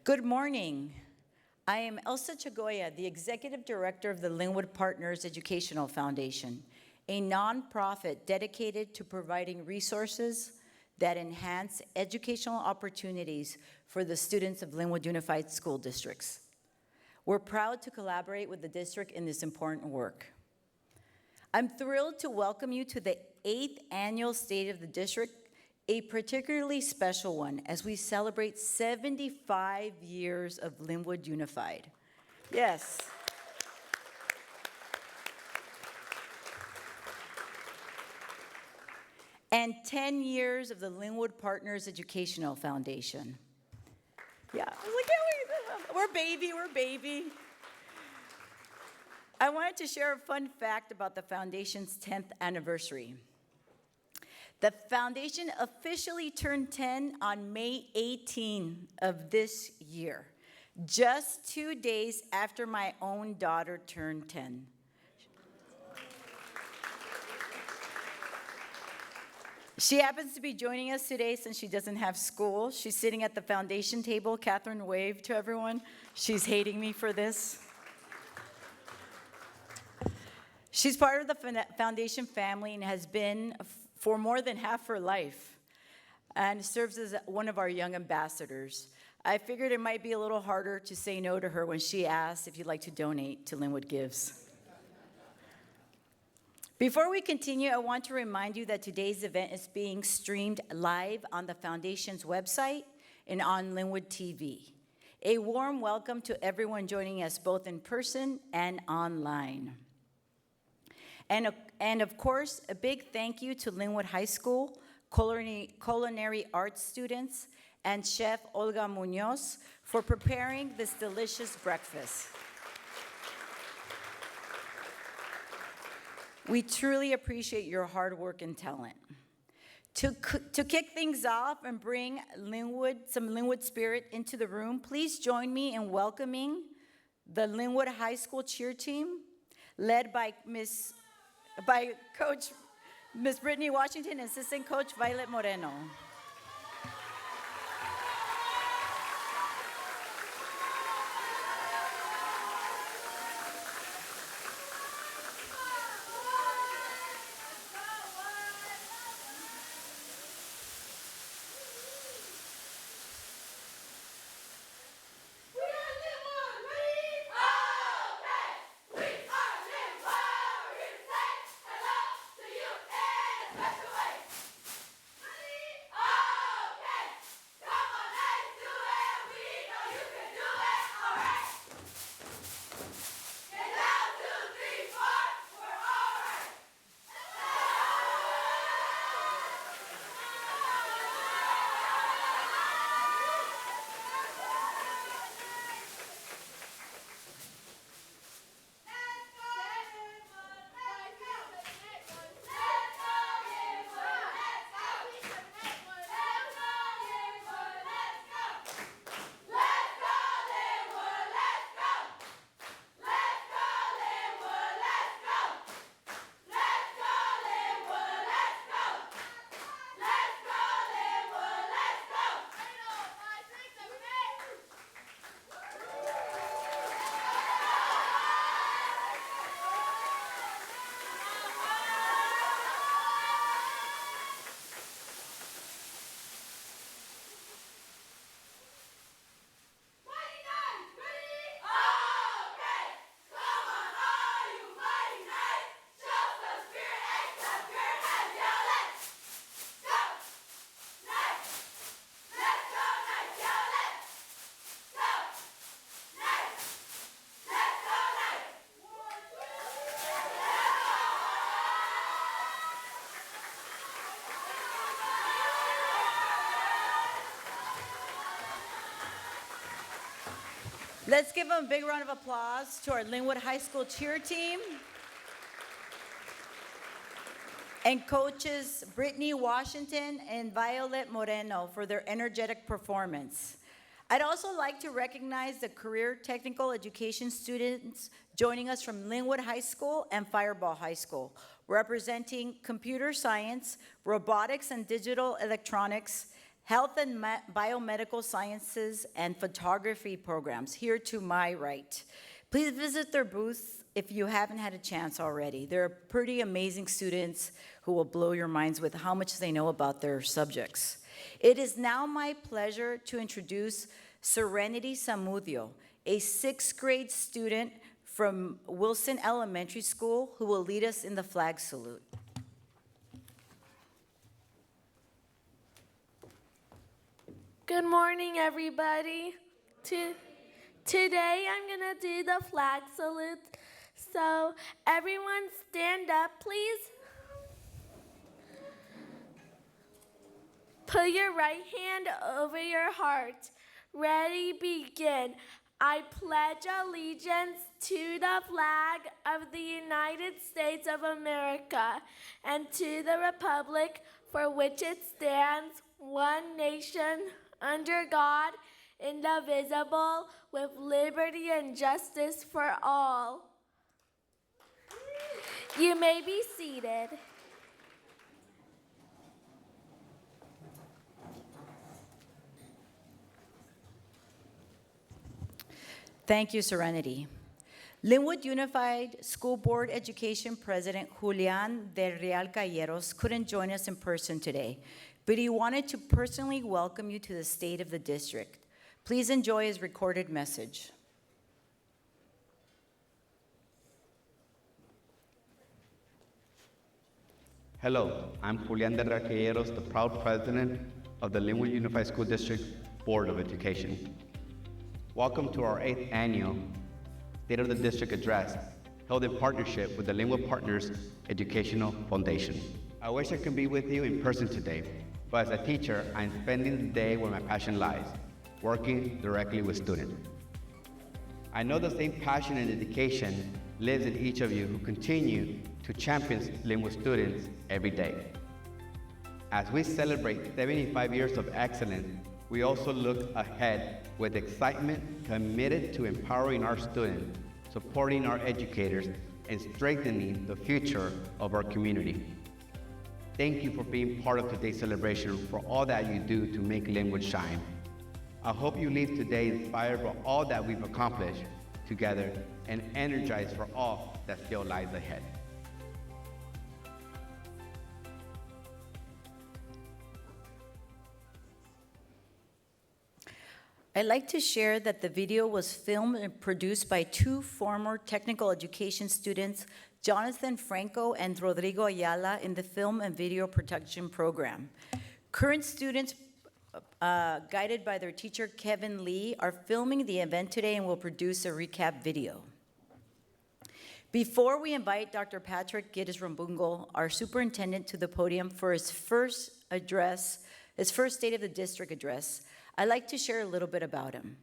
Good morning. I am Elsa Chagoya, the Executive Director of the Lynwood Partners Educational Foundation, a nonprofit dedicated to providing resources that enhance educational opportunities for the students of Lynwood Unified School Districts. We're proud to collaborate with the district in this important work. I'm thrilled to welcome you to the 8th Annual State of the District, a particularly special one as we celebrate 75 years of Lynwood Unified. Yes. And 10 years of the Lynwood Partners Educational Foundation. Yeah, I was like, yeah, we're baby. I wanted to share a fun fact about the foundation's 10th anniversary. The foundation officially turned 10 on May 18 of this year, just 2 days after my own daughter turned 10. She happens to be joining us today since she doesn't have school. She's sitting at the foundation table. Catherine, wave to everyone. She's hating me for this. She's part of the foundation family and has been for more than half her life and serves as one of our young ambassadors. I figured it might be a little harder to say no to her when she asked if you'd like to donate to Lynwood Gives. Before we continue, I want to remind you that today's event is being streamed live on the foundation's website and on Lynwood TV. A warm welcome to everyone joining us both in person and online. And of course, a big thank you to Lynwood High School, culinary arts students, and Chef Olga Munoz for preparing this delicious breakfast. We truly appreciate your hard work and talent. To kick things off and bring some Lynwood spirit into the room, please join me in welcoming the Lynwood High School cheer team, led by Coach Miss Brittany Washington and Assistant Coach Violet Moreno. Let's give them a big round of applause to our Lynwood High School cheer team and coaches Brittany Washington and Violet Moreno for their energetic performance. I'd also like to recognize the career technical education students joining us from Lynwood High School and Fireball High School, representing computer science, robotics and digital electronics, health and biomedical sciences, and photography programs here to my right. Please visit their booth if you haven't had a chance already. They're pretty amazing students who will blow your minds with how much they know about their subjects. It is now my pleasure to introduce Serenity Samudio, a 6th grade student from Wilson Elementary School who will lead us in the flag salute. Good morning, everybody. Today I'm gonna do the flag salute. So everyone stand up, please. Put your right hand over your heart. Ready, begin. I pledge allegiance to the flag of the United States of America and to the republic for which it stands, one nation, under God, indivisible, with liberty and justice for all. You may be seated. Thank you, Serenity. Lynwood Unified School Board Education President Julian Del Real Calleros couldn't join us in person today, but he wanted to personally welcome you to the state of the district. Please enjoy his recorded message. Hello, I'm Julian Del Real Calleros, the proud president of the Lynwood Unified School District Board of Education. Welcome to our 8th annual State of the District Address, held in partnership with the Lynwood Partners Educational Foundation. I wish I could be with you in person today, but as a teacher, I'm spending the day where my passion lies, working directly with students. I know the same passion and dedication lives in each of you who continue to champion Lynwood students every day. As we celebrate 75 years of excellence, we also look ahead with excitement, committed to empowering our students, supporting our educators, and strengthening the future of our community. Thank you for being part of today's celebration, for all that you do to make Lynwood shine. I hope you leave today inspired by all that we've accomplished together and energized for all that still lies ahead. I'd like to share that the video was filmed and produced by 2 former technical education students, Jonathan Franco and Rodrigo Ayala, in the film and video production program. Current students, guided by their teacher, Kevin Lee, are filming the event today and will produce a recap video. Before we invite Dr. Patrick Giddes-Rambungo, our superintendent, to the podium for his first State of the District address, I'd like to share a little bit about him.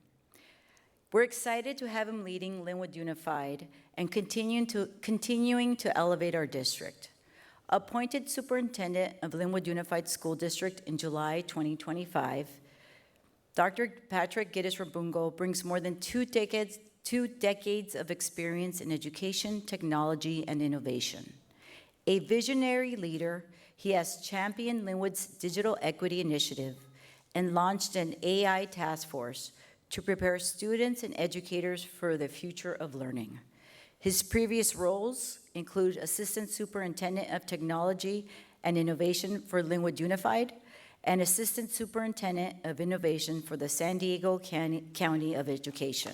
We're excited to have him leading Lynwood Unified and continuing to elevate our district. Appointed superintendent of Lynwood Unified School District in July 2025, Dr. Patrick Giddes-Rambungo brings more than 2 decades of experience in education, technology, and innovation. A visionary leader, he has championed Lynwood's digital equity initiative and launched an AI task force to prepare students and educators for the future of learning. His previous roles include Assistant Superintendent of Technology and Innovation for Lynwood Unified and Assistant Superintendent of Innovation for the San Diego County of Education.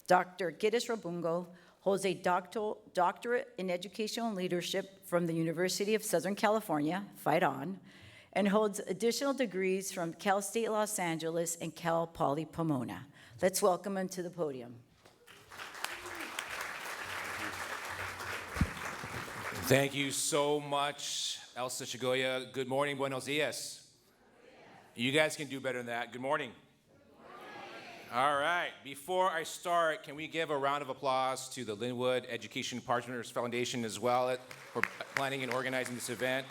Dr. Giddes-Rambungo holds a doctorate in educational leadership from the University of Southern California, fight on, and holds additional degrees from Cal State Los Angeles and Cal Poly Pomona. Let's welcome him to the podium. Thank you so much, Elsa Chagoya. Good morning, buenos dias. You guys can do better than that. Good morning. All right, before I start, can we give a round of applause to the Lynwood Education Partners Foundation as well for planning and organizing this event?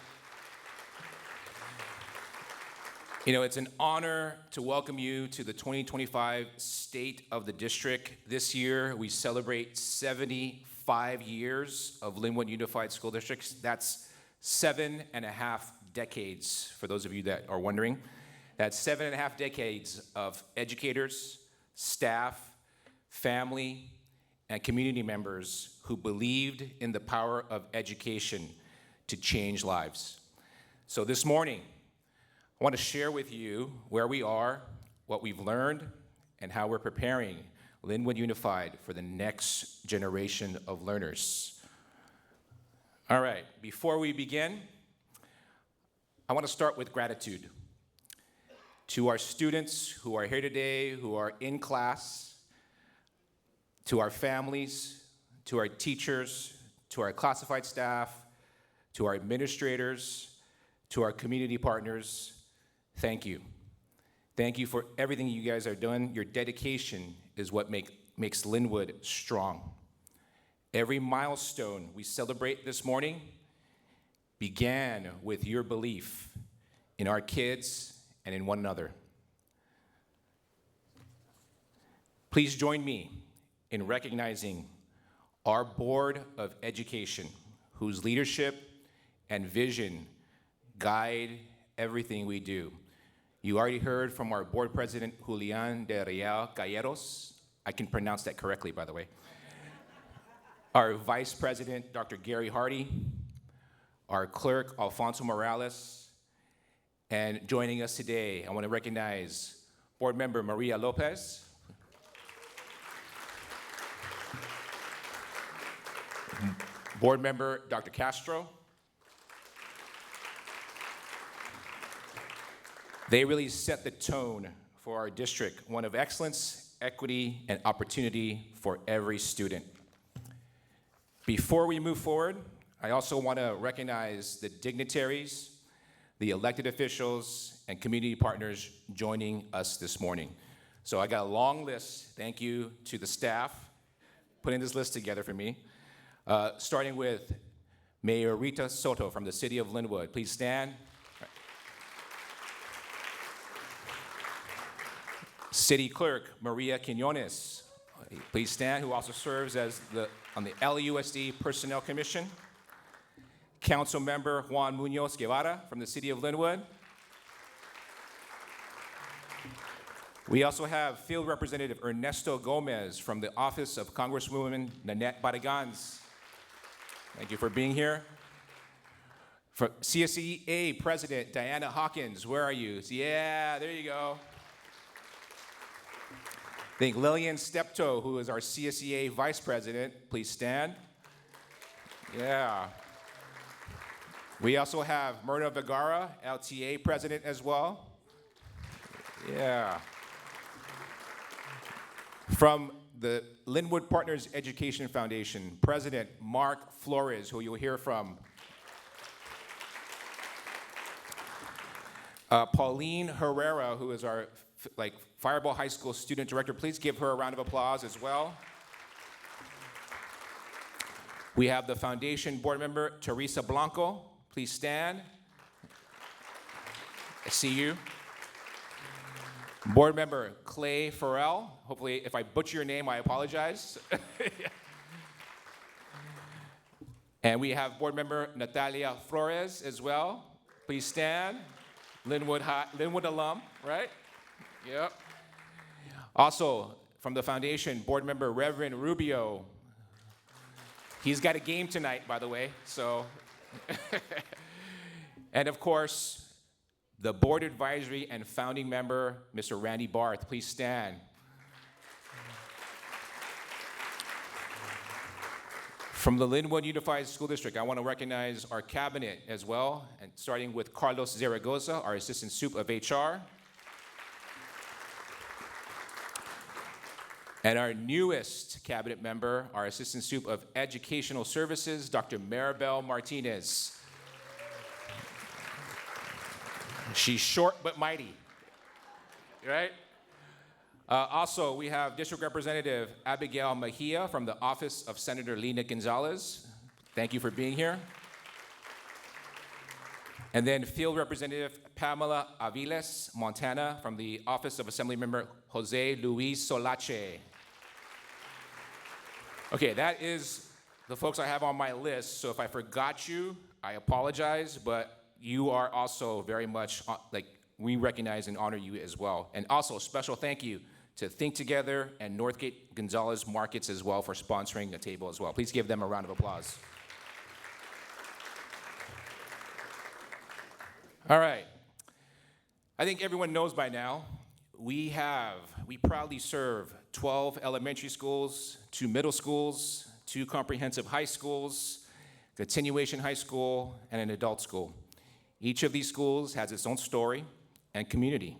You know, it's an honor to welcome you to the 2025 State of the District. This year, we celebrate 75 years of Lynwood Unified School Districts. That's 7.5 decades, for those of you that are wondering. That's 7.5 decades of educators, staff, family, and community members who believed in the power of education to change lives. So this morning, I want to share with you where we are, what we've learned, and how we're preparing Lynwood Unified for the next generation of learners. All right, before we begin, I want to start with gratitude. To our students who are here today, who are in class, to our families, to our teachers, to our classified staff, to our administrators, to our community partners, thank you. Thank you for everything you guys are doing. Your dedication is what makes Lynwood strong. Every milestone we celebrate this morning began with your belief in our kids and in one another. Please join me in recognizing our Board of Education, whose leadership and vision guide everything we do. You already heard from our board president, Julian de Real Calleros. I can pronounce that correctly, by the way. Our vice president, Dr. Gary Hardy, our clerk, Alfonso Morales, and joining us today, I want to recognize board member Maria Lopez, board member Dr. Castro. They really set the tone for our district, one of excellence, equity, and opportunity for every student. Before we move forward, I also want to recognize the dignitaries, the elected officials, and community partners joining us this morning. So I got a long list. Thank you to the staff putting this list together for me. Starting with Mayor Rita Soto from the city of Lynwood. Please stand. City Clerk Maria Quinones. Please stand, who also serves as on the LUSD Personnel Commission. Council Member Juan Munoz Guevara from the city of Lynwood. We also have Field Representative Ernesto Gomez from the Office of Congresswoman Nanette Barragans. Thank you for being here. For CSEA President Diana Hawkins, where are you? Yeah, there you go. Thank Lillian Steptoe, who is our CSEA Vice President. Please stand. Yeah. We also have Myrna Vergara, LTA President as well. Yeah. From the Lynwood Partners Education Foundation, President Mark Flores, who you'll hear from. Pauline Herrera, who is our Fireball High School Student Director. Please give her a round of applause as well. We have the foundation board member, Teresa Blanco. Please stand. I see you. Board member, Clay Farrell. Hopefully, if I butcher your name, I apologize. And we have board member, Natalia Flores as well. Please stand. Lynwood alum, right? Yep. Also, from the foundation, board member Reverend Rubio. He's got a game tonight, by the way, so. And of course, the board advisory and founding member, Mr. Randy Barth. Please stand. From the Lynwood Unified School District, I want to recognize our cabinet as well, and starting with Carlos Zaragoza, our Assistant Sup of HR. And our newest cabinet member, our Assistant Sup of Educational Services, Dr. Maribel Martinez. She's short but mighty, right? Also, we have District Representative Abigail Mejia from the Office of Senator Lina Gonzalez. Thank you for being here. And then Field Representative Pamela Aviles, Montana, from the Office of Assemblymember Jose Luis Solache. Okay, that is the folks I have on my list, so if I forgot you, I apologize, but you are also very much we recognize and honor you as well. And also, a special thank you to Think Together and Northgate Gonzalez Markets as well for sponsoring the table as well. Please give them a round of applause. All right. I think everyone knows by now, we proudly serve 12 elementary schools, 2 middle schools, 2 comprehensive high schools, continuation high school, and an adult school. Each of these schools has its own story and community.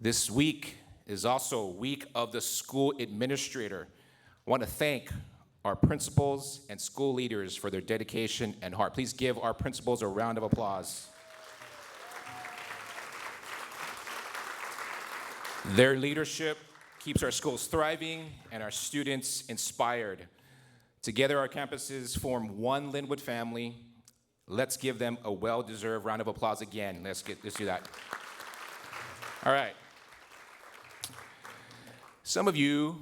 This week is also Week of the School Administrator. I want to thank our principals and school leaders for their dedication and heart. Please give our principals a round of applause. Their leadership keeps our schools thriving and our students inspired. Together, our campuses form one Lynwood family. Let's give them a well-deserved round of applause again. Let's do that. All right. Some of you,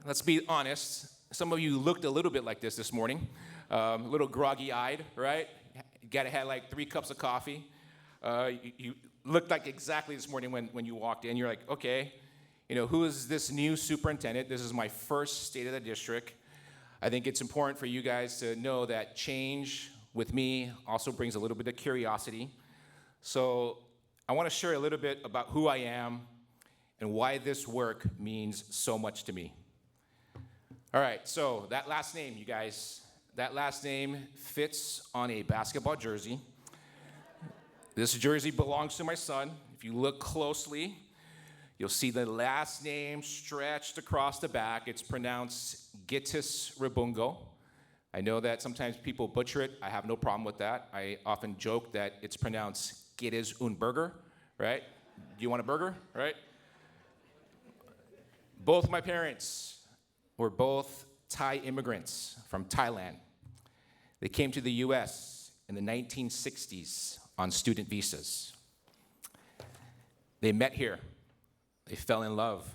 let's be honest, some of you looked a little bit like this morning, a little groggy-eyed, right? You gotta have like 3 cups of coffee. You looked like exactly this morning when you walked in. You're like, okay, who is this new superintendent? This is my first state of the district. I think it's important for you guys to know that change with me also brings a little bit of curiosity. So I want to share a little bit about who I am and why this work means so much to me. All right, so that last name, you guys, that last name fits on a basketball jersey. This jersey belongs to my son. If you look closely, you'll see the last name stretched across the back. It's pronounced Gittis Rabungo. I know that sometimes people butcher it. I have no problem with that. I often joke that it's pronounced Gittis un burger, right? Do you want a burger, right? Both my parents were both Thai immigrants from Thailand. They came to the US in the 1960s on student visas. They met here. They fell in love,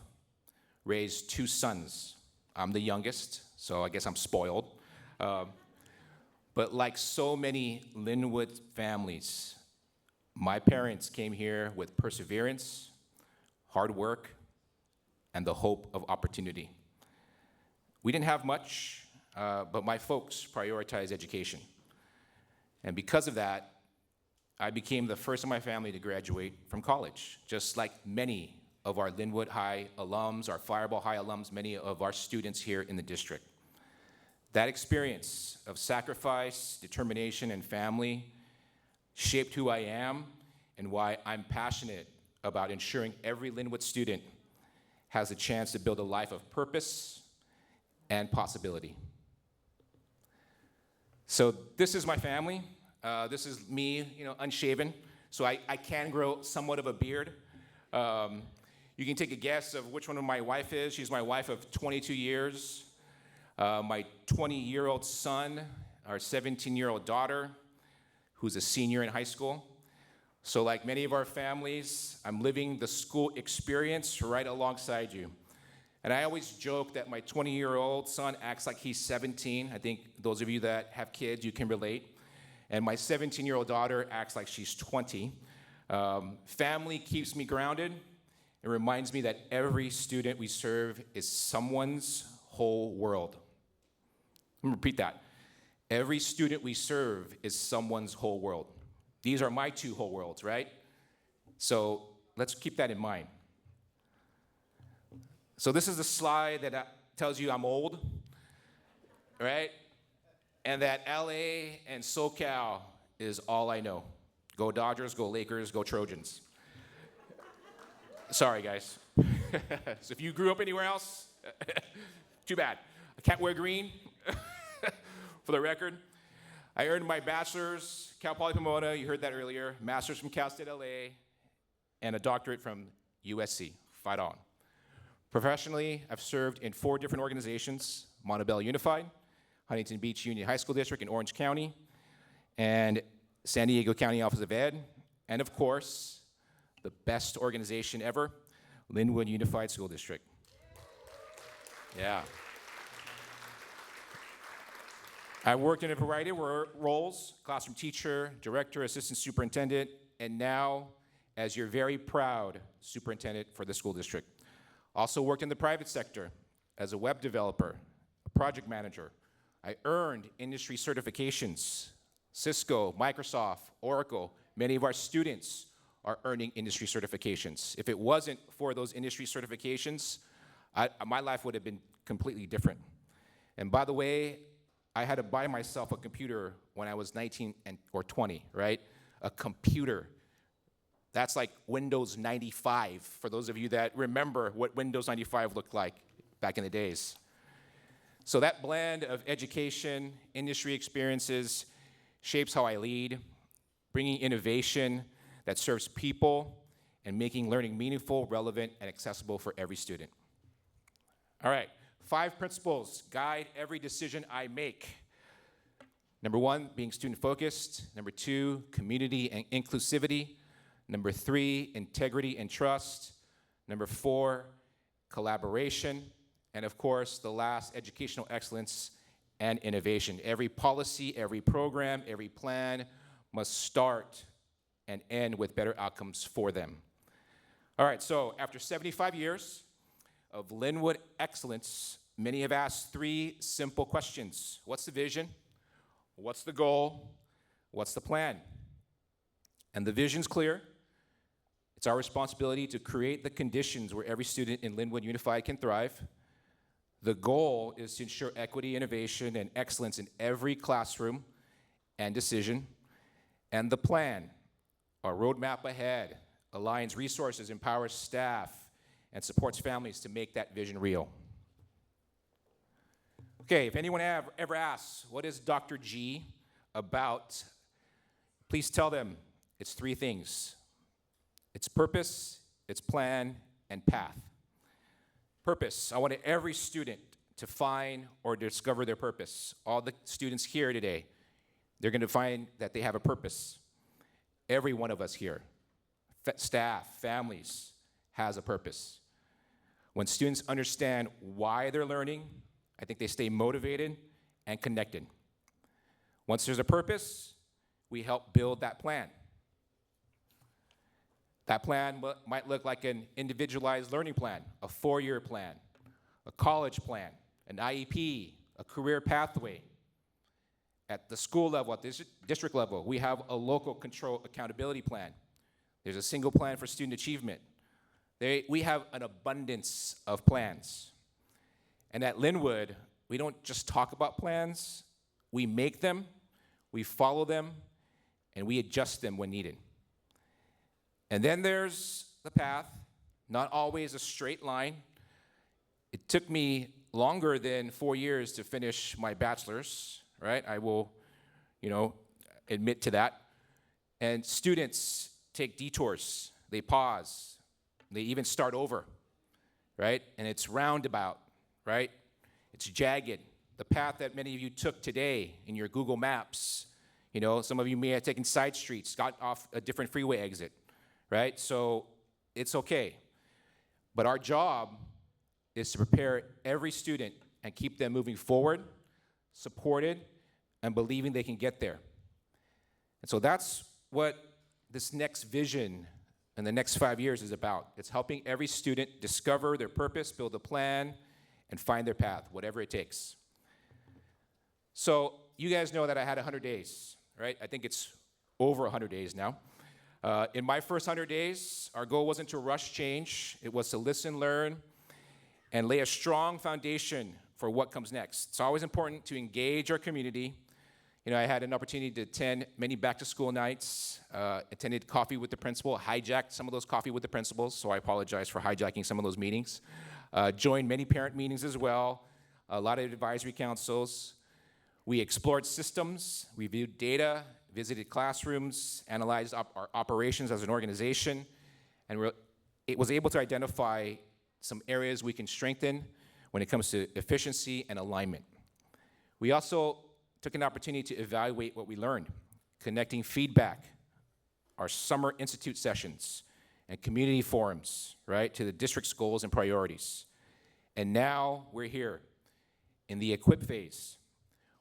raised 2 sons. I'm the youngest, so I guess I'm spoiled. But like so many Lynwood families, my parents came here with perseverance, hard work, and the hope of opportunity. We didn't have much, but my folks prioritized education. And because of that, I became the first in my family to graduate from college, just like many of our Lynwood High alums, our Fireball High alums, many of our students here in the district. That experience of sacrifice, determination, and family shaped who I am and why I'm passionate about ensuring every Lynwood student has a chance to build a life of purpose and possibility. So this is my family. This is me, unshaven. So I can grow somewhat of a beard. You can take a guess of which one of my wife is. She's my wife of 22 years. My 20-year-old son, our 17-year-old daughter, who's a senior in high school. So like many of our families, I'm living the school experience right alongside you. And I always joke that my 20-year-old son acts like he's 17. I think those of you that have kids, you can relate. And my 17-year-old daughter acts like she's 20. Family keeps me grounded. It reminds me that every student we serve is someone's whole world. Let me repeat that. Every student we serve is someone's whole world. These are my 2 whole worlds, right? So let's keep that in mind. So this is a slide that tells you I'm old, right? And that LA and SoCal is all I know. Go Dodgers, go Lakers, go Trojans. Sorry, guys. So if you grew up anywhere else, too bad. I can't wear green, for the record. I earned my bachelor's, Cal Poly Pomona, you heard that earlier, master's from Cal State LA, and a doctorate from USC. Fight on. Professionally, I've served in 4 different organizations: Montebello Unified, Huntington Beach Union High School District in Orange County, and San Diego County Office of Ed, and of course, the best organization ever, Lynwood Unified School District. Yeah. I worked in a variety of roles: classroom teacher, director, assistant superintendent, and now as your very proud superintendent for the school district. Also worked in the private sector as a web developer, a project manager. I earned industry certifications, Cisco, Microsoft, Oracle. Many of our students are earning industry certifications. If it wasn't for those industry certifications, my life would have been completely different. And by the way, I had to buy myself a computer when I was 19 or 20, right? A computer. That's like Windows 95, for those of you that remember what Windows 95 looked like back in the days. So that blend of education, industry experiences shapes how I lead, bringing innovation that serves people and making learning meaningful, relevant, and accessible for every student. All right, 5 principles guide every decision I make. Number 1, being student-focused. Number 2, community and inclusivity. Number 3, integrity and trust. Number 4, collaboration. And of course, the last, educational excellence and innovation. Every policy, every program, every plan must start and end with better outcomes for them. All right, so after 75 years of Lynwood excellence, many have asked 3 simple questions. What's the vision? What's the goal? What's the plan? And the vision's clear. It's our responsibility to create the conditions where every student in Lynwood Unified can thrive. The goal is to ensure equity, innovation, and excellence in every classroom and decision. And the plan, our roadmap ahead, aligns resources, empowers staff, and supports families to make that vision real. Okay, if anyone ever asks, what is Dr. G about? Please tell them it's 3 things. It's purpose, it's plan, and path. Purpose, I want every student to find or discover their purpose. All the students here today, they're going to find that they have a purpose. Every one of us here, staff, families, has a purpose. When students understand why they're learning, I think they stay motivated and connected. Once there's a purpose, we help build that plan. That plan might look like an individualized learning plan, a 4-year plan, a college plan, an IEP, a career pathway. At the school level, at the district level, we have a local control accountability plan. There's a single plan for student achievement. We have an abundance of plans. And at Lynwood, we don't just talk about plans, we make them, we follow them, and we adjust them when needed. And then there's the path, not always a straight line. It took me longer than 4 years to finish my bachelor's, right? I will, admit to that. And students take detours, they pause, they even start over, right? And it's roundabout, right? It's jagged. The path that many of you took today in your Google Maps, some of you may have taken side streets, got off a different freeway exit, right? So it's okay. But our job is to prepare every student and keep them moving forward, supported, and believing they can get there. And so that's what this next vision in the next 5 years is about. It's helping every student discover their purpose, build a plan, and find their path, whatever it takes. So you guys know that I had 100 days, right? I think it's over 100 days now. In my first 100 days, our goal wasn't to rush change. It was to listen, learn, and lay a strong foundation for what comes next. It's always important to engage our community. I had an opportunity to attend many back-to-school nights, attended coffee with the principal, hijacked some of those coffee with the principals, so I apologize for hijacking some of those meetings. Joined many parent meetings as well, a lot of advisory councils. We explored systems, reviewed data, visited classrooms, analyzed our operations as an organization, and it was able to identify some areas we can strengthen when it comes to efficiency and alignment. We also took an opportunity to evaluate what we learned, connecting feedback, our summer institute sessions, and community forums, right, to the district's goals and priorities. And now we're here in the equip phase.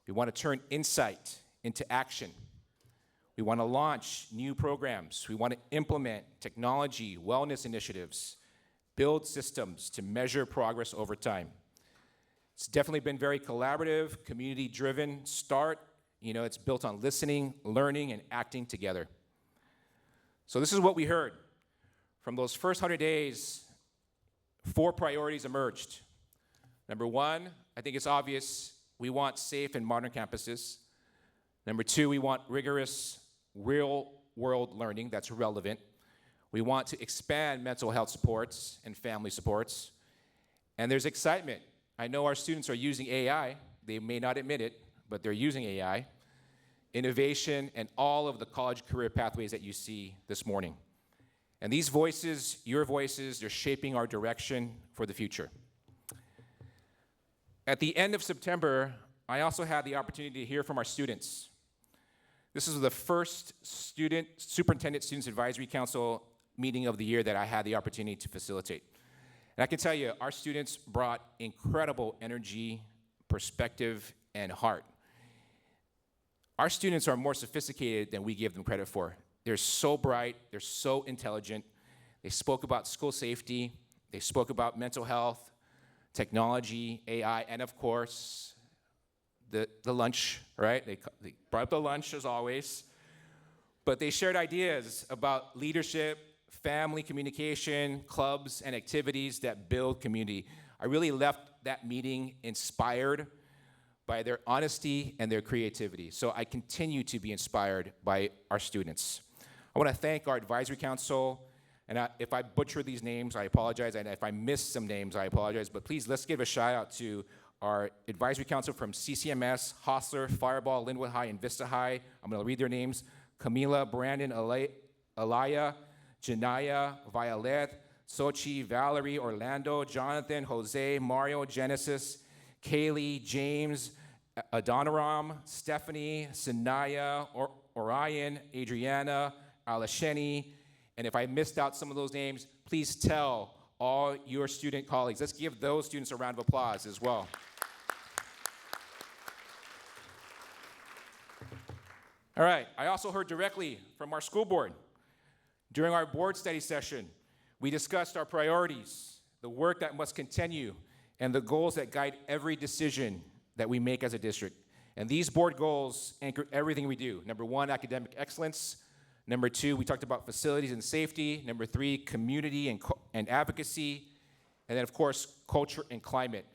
We want to turn insight into action. We want to launch new programs. We want to implement technology, wellness initiatives, build systems to measure progress over time. It's definitely been very collaborative, community-driven start. You know, it's built on listening, learning, and acting together. So this is what we heard. From those first 100 days, 4 priorities emerged. Number 1, I think it's obvious, we want safe and modern campuses. Number 2, we want rigorous, real-world learning that's relevant. We want to expand mental health supports and family supports. And there's excitement. I know our students are using AI. They may not admit it, but they're using AI, innovation, and all of the college career pathways that you see this morning. And these voices, your voices, they're shaping our direction for the future. At the end of September, I also had the opportunity to hear from our students. This is the first Superintendent Students Advisory Council meeting of the year that I had the opportunity to facilitate. And I can tell you, our students brought incredible energy, perspective, and heart. Our students are more sophisticated than we give them credit for. They're so bright, they're so intelligent. They spoke about school safety, they spoke about mental health, technology, AI, and of course, the lunch, right? They brought up the lunch as always. But they shared ideas about leadership, family communication, clubs, and activities that build community. I really left that meeting inspired by their honesty and their creativity. So I continue to be inspired by our students. I want to thank our advisory council, and if I butcher these names, I apologize, and if I miss some names, I apologize, but please, let's give a shout out to our advisory council from CCMS, Hostler, Fireball, Lynwood High, and Vista High. I'm going to read their names: Camila, Brandon, Alaya, Janaya, Violet, Sochi, Valerie, Orlando, Jonathan, Jose, Mario, Genesis, Kaylee, James, Adoniram, Stephanie, Sanaya, Orion, Adriana, Alasheni, and if I missed out some of those names, please tell all your student colleagues. Let's give those students a round of applause as well. All right, I also heard directly from our school board. During our board study session, we discussed our priorities, the work that must continue, and the goals that guide every decision that we make as a district. And these board goals anchor everything we do. Number 1, academic excellence. Number 2, we talked about facilities and safety. Number 3, community and advocacy. And then, of course, culture and climate.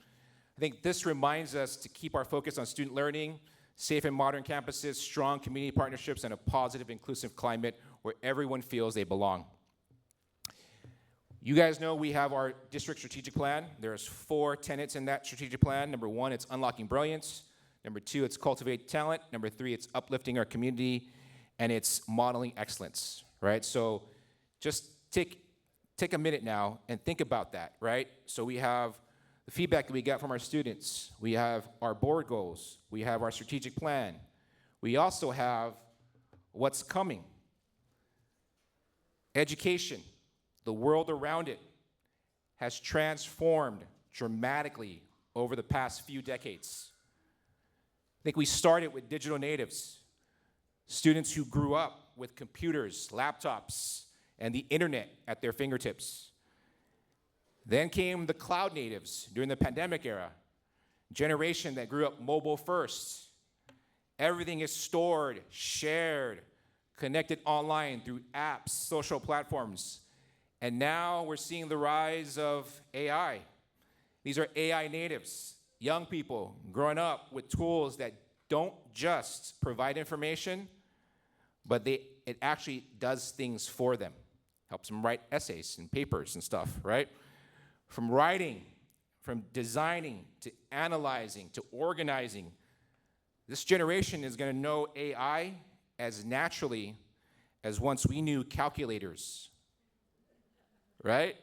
I think this reminds us to keep our focus on student learning, safe and modern campuses, strong community partnerships, and a positive, inclusive climate where everyone feels they belong. You guys know we have our district strategic plan. There's 4 tenets in that strategic plan. Number 1, it's unlocking brilliance. Number 2, it's cultivate talent. Number 3, it's uplifting our community, and it's modeling excellence, right? So just take a minute now and think about that, right? So we have the feedback that we got from our students. We have our board goals. We have our strategic plan. We also have what's coming. Education, the world around it, has transformed dramatically over the past few decades. I think we started with digital natives, students who grew up with computers, laptops, and the internet at their fingertips. Then came the cloud natives during the pandemic era, generation that grew up mobile first. Everything is stored, shared, connected online through apps, social platforms. And now we're seeing the rise of AI. These are AI natives, young people growing up with tools that don't just provide information, but it actually does things for them. Helps them write essays and papers and stuff, right? From writing, from designing, to analyzing, to organizing. This generation is going to know AI as naturally as once we knew calculators, right?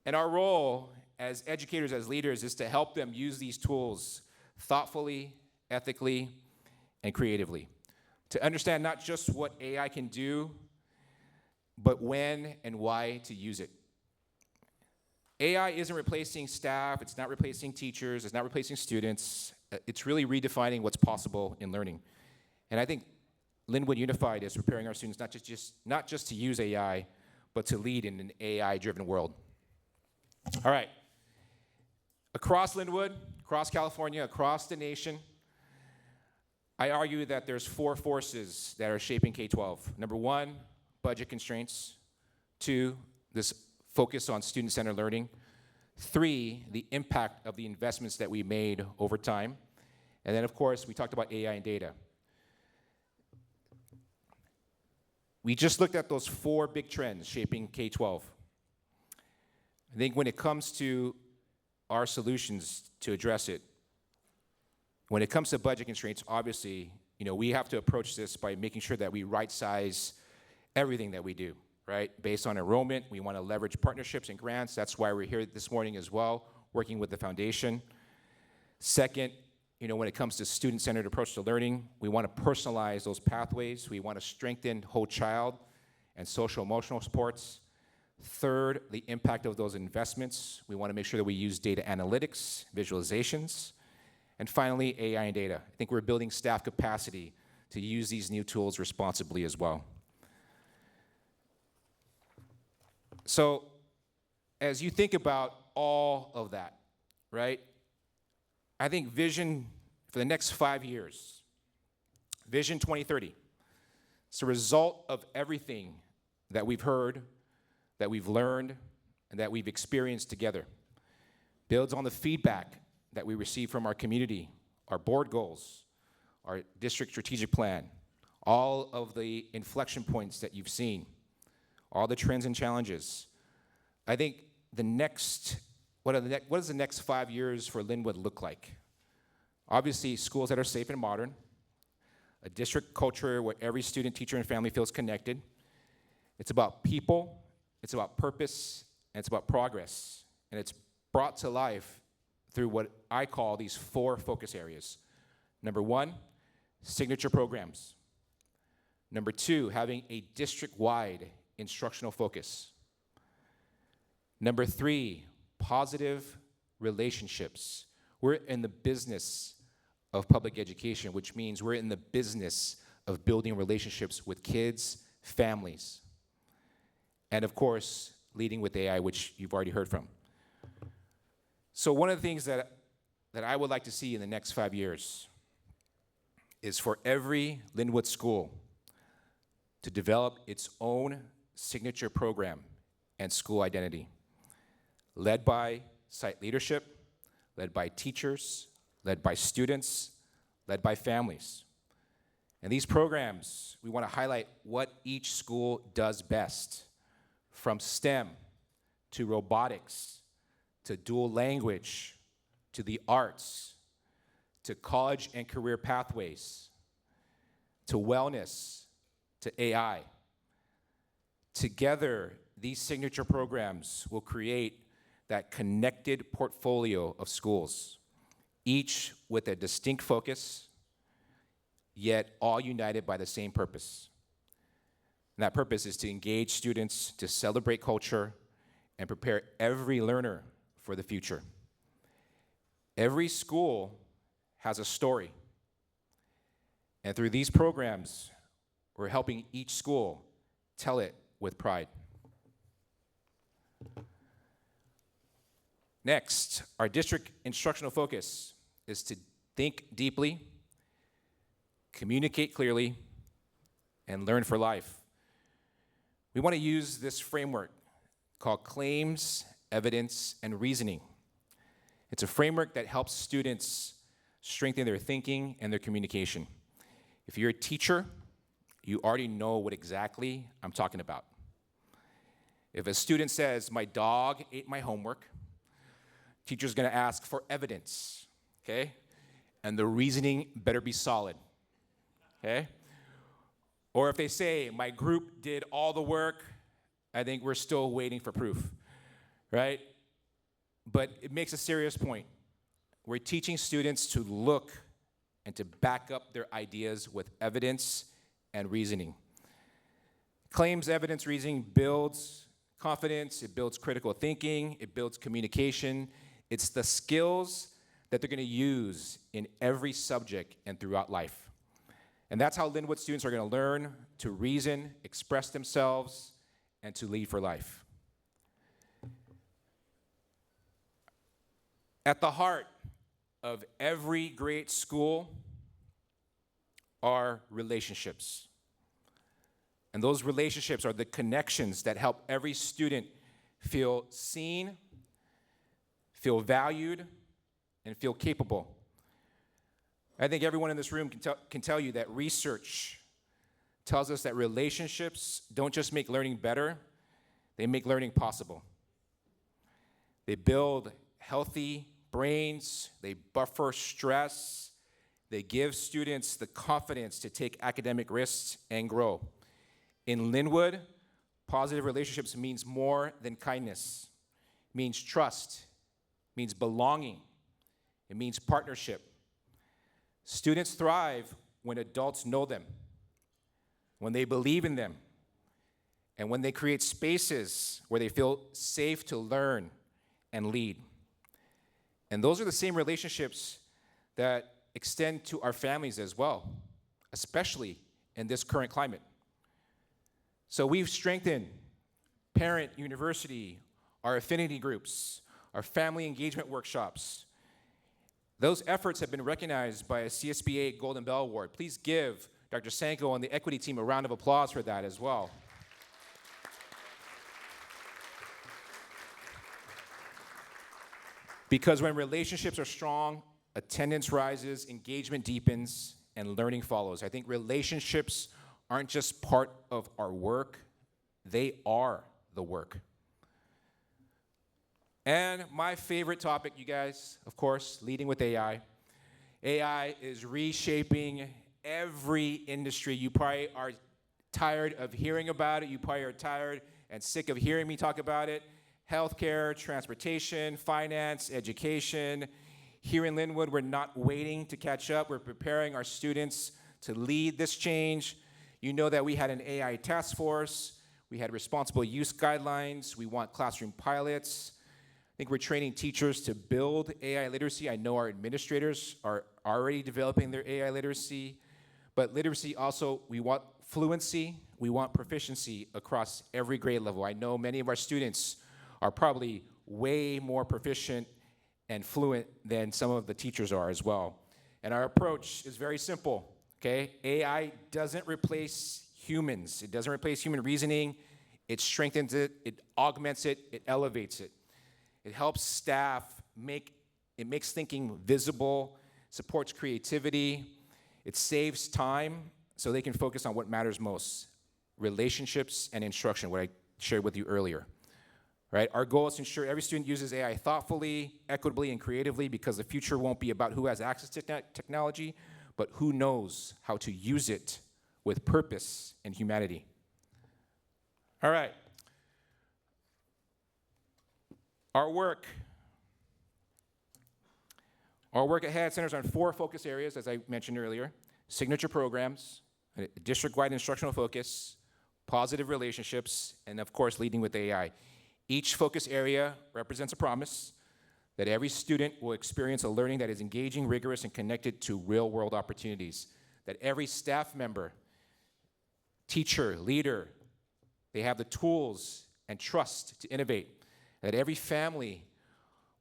And our role as educators, as leaders, is to help them use these tools thoughtfully, ethically, and creatively. To understand not just what AI can do, but when and why to use it. AI isn't replacing staff, it's not replacing teachers, it's not replacing students. It's really redefining what's possible in learning. And I think Lynwood Unified is preparing our students not just to use AI, but to lead in an AI-driven world. All right. Across Lynwood, across California, across the nation, I argue that there's 4 forces that are shaping K-12. Number 1, budget constraints. 2, this focus on student-centered learning. 3, the impact of the investments that we made over time. And then, of course, we talked about AI and data. We just looked at those 4 big trends shaping K-12. I think when it comes to our solutions to address it, when it comes to budget constraints, obviously, we have to approach this by making sure that we right-size everything that we do, right? Based on enrollment, we want to leverage partnerships and grants. That's why we're here this morning as well, working with the foundation. Second, when it comes to student-centered approach to learning, we want to personalize those pathways. We want to strengthen whole child and social-emotional supports. Third, the impact of those investments. We want to make sure that we use data analytics, visualizations. And finally, AI and data. I think we're building staff capacity to use these new tools responsibly as well. So as you think about all of that, right, I think vision for the next 5 years, Vision 2030, it's a result of everything that we've heard, that we've learned, and that we've experienced together. Builds on the feedback that we receive from our community, our board goals, our district strategic plan, all of the inflection points that you've seen, all the trends and challenges. I think what does the next 5 years for Lynwood look like? Obviously, schools that are safe and modern, a district culture where every student, teacher, and family feels connected. It's about people, it's about purpose, and it's about progress. And it's brought to life through what I call these 4 focus areas. Number 1, signature programs. Number 2, having a district-wide instructional focus. Number 3, positive relationships. We're in the business of public education, which means we're in the business of building relationships with kids, families. And of course, leading with AI, which you've already heard from. So one of the things that I would like to see in the next 5 years is for every Lynwood school to develop its own signature program and school identity, led by site leadership, led by teachers, led by students, led by families. And these programs, we want to highlight what each school does best, from STEM to robotics, to dual language, to the arts, to college and career pathways, to wellness, to AI. Together, these signature programs will create that connected portfolio of schools, each with a distinct focus, yet all united by the same purpose. And that purpose is to engage students, to celebrate culture, and prepare every learner for the future. Every school has a story. And through these programs, we're helping each school tell it with pride. Next, our district instructional focus is to think deeply, communicate clearly, and learn for life. We want to use this framework called claims, evidence, and reasoning. It's a framework that helps students strengthen their thinking and their communication. If you're a teacher, you already know what exactly I'm talking about. If a student says, "My dog ate my homework," teacher's gonna ask for evidence, okay? And the reasoning better be solid, okay? Or if they say, "My group did all the work," I think we're still waiting for proof, right? But it makes a serious point. We're teaching students to look and to back up their ideas with evidence and reasoning. Claims, evidence, reasoning builds confidence, it builds critical thinking, it builds communication. It's the skills that they're gonna use in every subject and throughout life. And that's how Lynwood students are going to learn to reason, express themselves, and to lead for life. At the heart of every great school are relationships. And those relationships are the connections that help every student feel seen, feel valued, and feel capable. I think everyone in this room can tell you that research tells us that relationships don't just make learning better, they make learning possible. They build healthy brains, they buffer stress, they give students the confidence to take academic risks and grow. In Lynwood, positive relationships means more than kindness. It means trust, it means belonging, it means partnership. Students thrive when adults know them, when they believe in them, and when they create spaces where they feel safe to learn and lead. And those are the same relationships that extend to our families as well, especially in this current climate. So we've strengthened parent university, our affinity groups, our family engagement workshops. Those efforts have been recognized by a CSBA Golden Bell Award. Please give Dr. Sanko and the equity team a round of applause for that as well. Because when relationships are strong, attendance rises, engagement deepens, and learning follows. I think relationships aren't just part of our work, they are the work. And my favorite topic, you guys, of course, leading with AI. AI is reshaping every industry. You probably are tired of hearing about it. You probably are tired and sick of hearing me talk about it. Healthcare, transportation, finance, education. Here in Lynwood, we're not waiting to catch up. We're preparing our students to lead this change. You know that we had an AI task force. We had responsible use guidelines. We want classroom pilots. I think we're training teachers to build AI literacy. I know our administrators are already developing their AI literacy. But literacy also, we want fluency, we want proficiency across every grade level. I know many of our students are probably way more proficient and fluent than some of the teachers are as well. And our approach is very simple, okay? AI doesn't replace humans. It doesn't replace human reasoning. It strengthens it, it augments it, it elevates it. It helps staff it makes thinking visible, supports creativity, it saves time so they can focus on what matters most, relationships and instruction, what I shared with you earlier. Right? Our goal is to ensure every student uses AI thoughtfully, equitably, and creatively, because the future won't be about who has access to technology, but who knows how to use it with purpose and humanity. All right. Our work ahead centers on 4 focus areas, as I mentioned earlier: signature programs, a district-wide instructional focus, positive relationships, and of course, leading with AI. Each focus area represents a promise that every student will experience a learning that is engaging, rigorous, and connected to real-world opportunities. That every staff member, teacher, leader, they have the tools and trust to innovate. That every family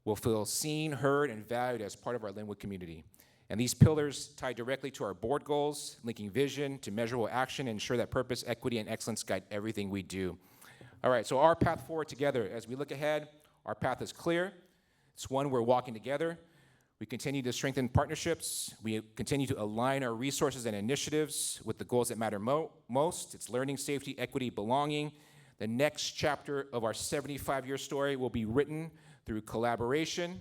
will feel seen, heard, and valued as part of our Lynwood community. And these pillars tie directly to our board goals, linking vision to measurable action, and ensure that purpose, equity, and excellence guide everything we do. All right, so our path forward together. As we look ahead, our path is clear. It's one we're walking together. We continue to strengthen partnerships. We continue to align our resources and initiatives with the goals that matter most. It's learning, safety, equity, belonging. The next chapter of our 75-year story will be written through collaboration,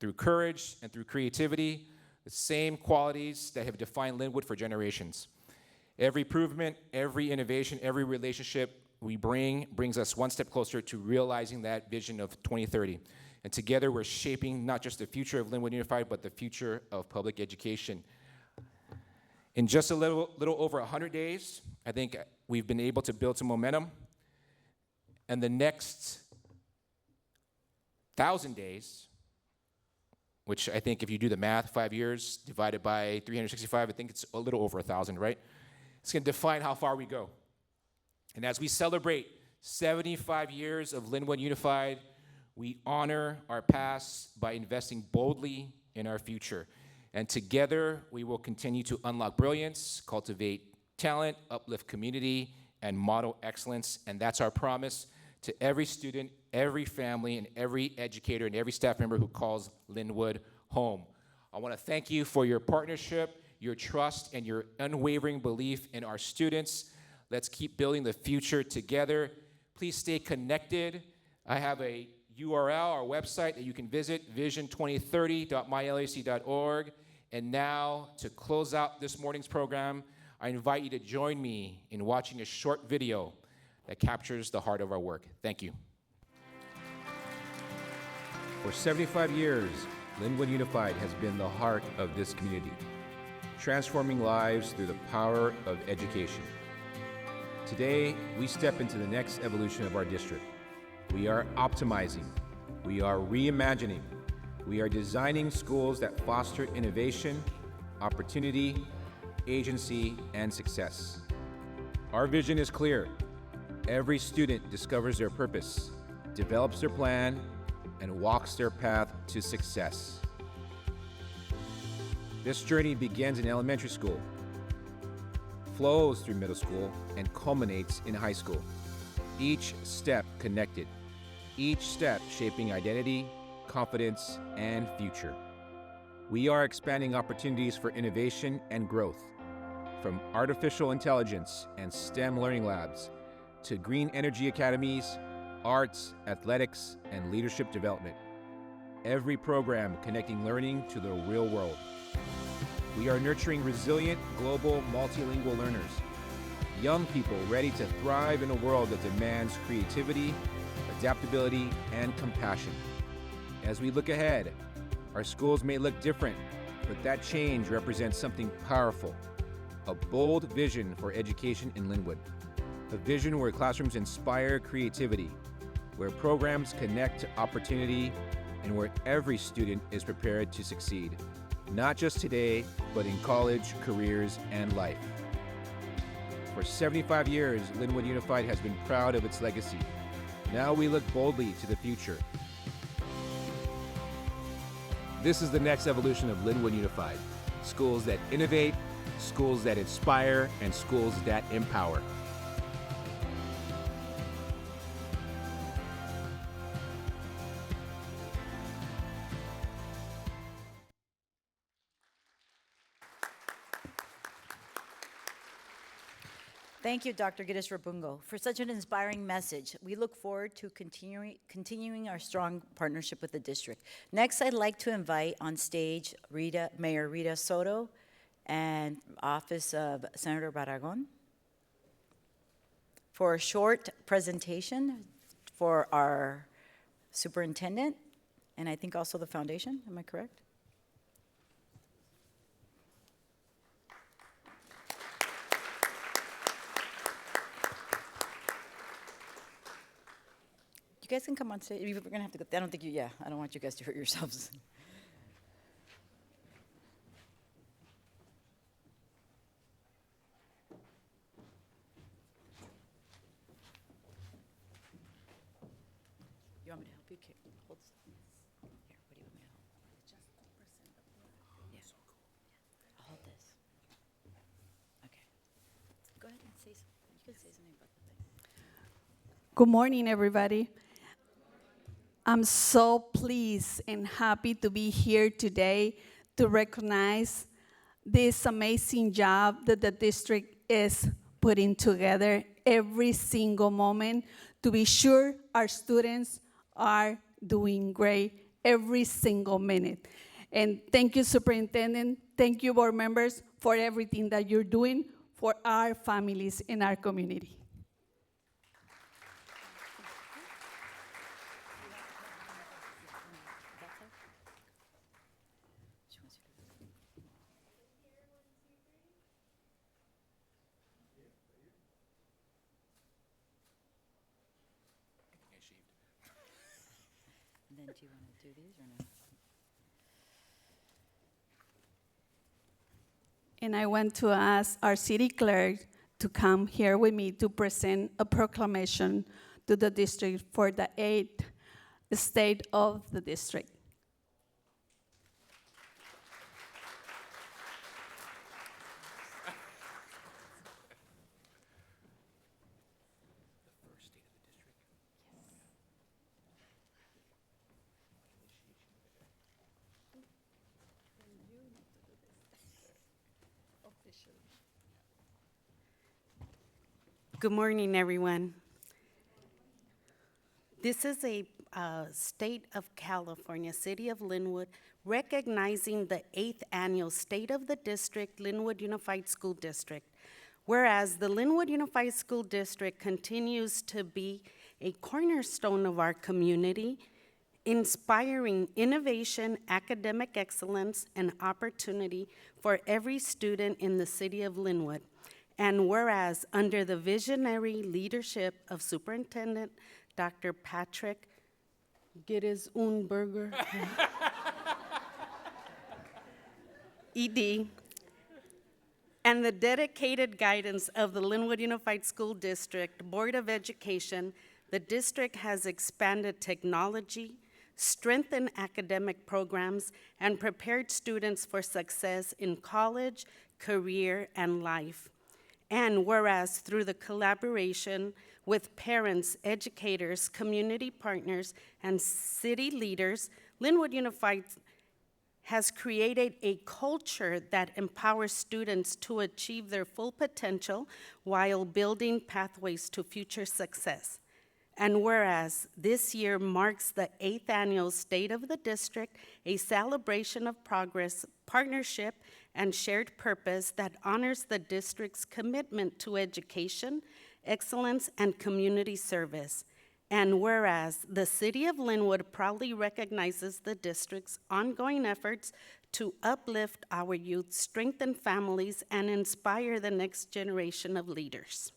through courage, and through creativity, the same qualities that have defined Lynwood for generations. Every improvement, every innovation, every relationship we brings us one step closer to realizing that vision of 2030. And together we're shaping not just the future of Lynwood Unified, but the future of public education. In just a little over 100 days, I think we've been able to build some momentum. And the next 1,000 days which I think if you do the math, 5 years divided by 365, I think it's a little over 1,000, right? It's going to define how far we go. And as we celebrate 75 years of Lynwood Unified, we honor our past by investing boldly in our future. And together, we will continue to unlock brilliance, cultivate talent, uplift community, and model excellence. And that's our promise to every student, every family, and every educator and every staff member who calls Lynwood home. I want to thank you for your partnership, your trust, and your unwavering belief in our students. Let's keep building the future together. Please stay connected. I have a URL, our website that you can visit, vision2030.mylac.org. And now, to close out this morning's program, I invite you to join me in watching a short video that captures the heart of our work. Thank you. For 75 years, Lynwood Unified has been the heart of this community, transforming lives through the power of education. Today, we step into the next evolution of our district. We are optimizing, we are reimagining, we are designing schools that foster innovation, opportunity, agency, and success. Our vision is clear. Every student discovers their purpose, develops their plan, and walks their path to success. This journey begins in elementary school, flows through middle school, and culminates in high school. Each step connected, each step shaping identity, confidence, and future. We are expanding opportunities for innovation and growth, from artificial intelligence and STEM learning labs to green energy academies, arts, athletics, and leadership development. Every program connecting learning to the real world. We are nurturing resilient, global, multilingual learners, young people ready to thrive in a world that demands creativity, adaptability, and compassion. As we look ahead, our schools may look different, but that change represents something powerful, a bold vision for education in Lynwood. A vision where classrooms inspire creativity, where programs connect to opportunity, and where every student is prepared to succeed, not just today, but in college, careers, and life. For 75 years, Lynwood Unified has been proud of its legacy. Now we look boldly to the future. This is the next evolution of Lynwood Unified. Schools that innovate, schools that inspire, and schools that empower. Thank you, Dr. Giddes Rabungo, for such an inspiring message. We look forward to continuing our strong partnership with the district. Next, I'd like to invite on stage Mayor Rita Soto and Office of Senator Barragon for a short presentation for our superintendent, and I think also the foundation. Am I correct? You guys can come on stage. We're gonna have to go. I don't think you. I don't want you guys to hurt yourselves. You want me to help you? Okay, hold. Here. What do you want me to hold? Just present the board. Yeah. I'll hold this. Okay. Go ahead and say something. You can say something about the thing. Good morning, everybody. I'm so pleased and happy to be here today to recognize this amazing job that the district is putting together every single moment to be sure our students are doing great every single minute. And thank you, Superintendent. Thank you, board members, for everything that you're doing for our families in our community. And then do you want to do these or no? and I want to ask our city clerk to come here with me to present a proclamation to the district for the 8th state of the district. Good morning, everyone. This is a state of California, city of Lynwood, recognizing the 8th annual State of the District Lynwood Unified School District. Whereas the Lynwood Unified School District continues to be a cornerstone of our community, inspiring innovation, academic excellence, and opportunity for every student in the city of Lynwood. And whereas, under the visionary leadership of Superintendent Dr. Patrick Gittis Unberger, ED, and the dedicated guidance of the Lynwood Unified School District Board of Education, the district has expanded technology, strengthened academic programs, and prepared students for success in college, career, and life. And whereas through the collaboration with parents, educators, community partners, and city leaders, Lynwood Unified has created a culture that empowers students to achieve their full potential while building pathways to future success. And whereas this year marks the 8th annual State of the District, a celebration of progress, partnership, and shared purpose that honors the district's commitment to education, excellence, and community service. And whereas the City of Lynwood proudly recognizes the district's ongoing efforts to uplift our youth, strengthen families, and inspire the next generation of leaders.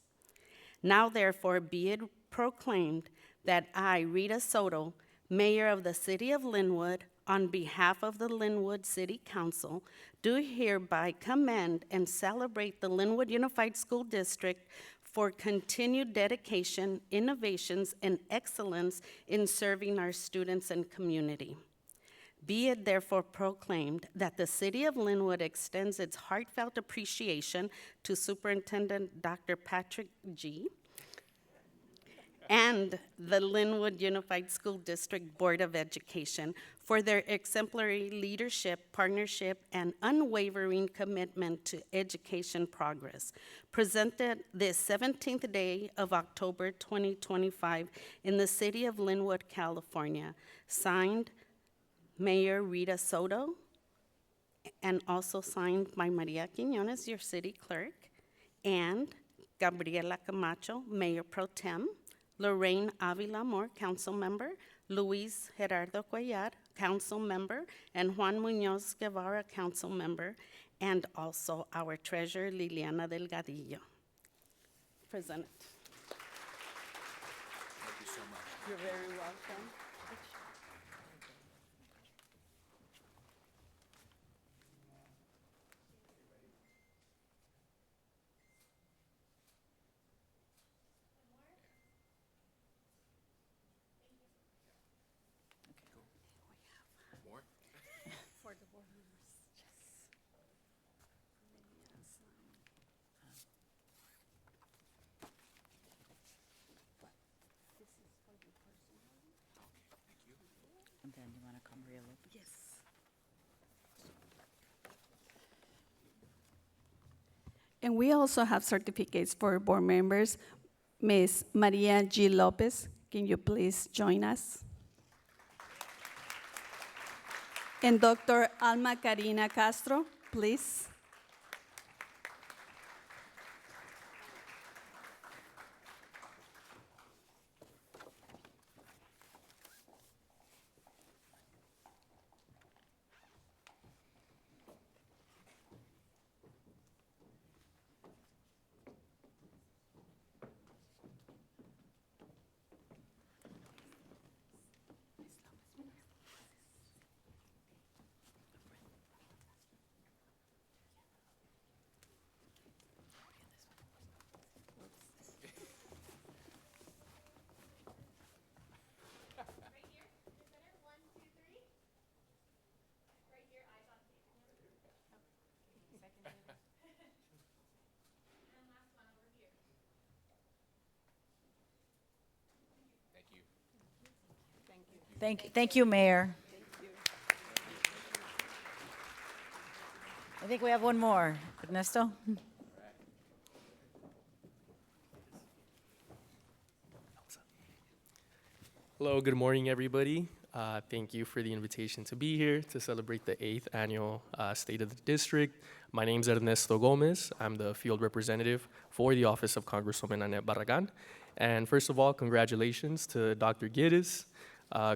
Now, therefore, be it proclaimed that I, Rita Soto, Mayor of the City of Lynwood, on behalf of the Lynwood City Council, do hereby commend and celebrate the Lynwood Unified School District for continued dedication, innovations, and excellence in serving our students and community. Be it therefore proclaimed that the City of Lynwood extends its heartfelt appreciation to Superintendent Dr. Patrick G. and the Lynwood Unified School District Board of Education for their exemplary leadership, partnership, and unwavering commitment to education progress. Presented this 17th day of October 2025 in the city of Lynwood, California. Signed, Mayor Rita Soto, and also signed by Maria Quiñones, your city clerk, and Gabriela Camacho, Mayor Pro Tem, Lorraine Avila Moore, council member, Luis Gerardo Cuellar, council member, and Juan Muñoz Guevara, council member, and also our treasurer, Liliana Delgadillo. Present. Thank you so much. You're very welcome. More? For the board members, yes. And then you want to come real open? Yes. And we also have certificates for board members. Ms. Maria G. Lopez, can you please join us? And Dr. Alma Karina Castro, please. Thank you, Mayor. I think we have one more. Ernesto? Hello, good morning, everybody. Thank you for the invitation to be here to celebrate the 8th annual State of the District. My name is Ernesto Gomez. I'm the field representative for the office of Congresswoman Annette Barragan. And first of all, congratulations to Dr. Gittes.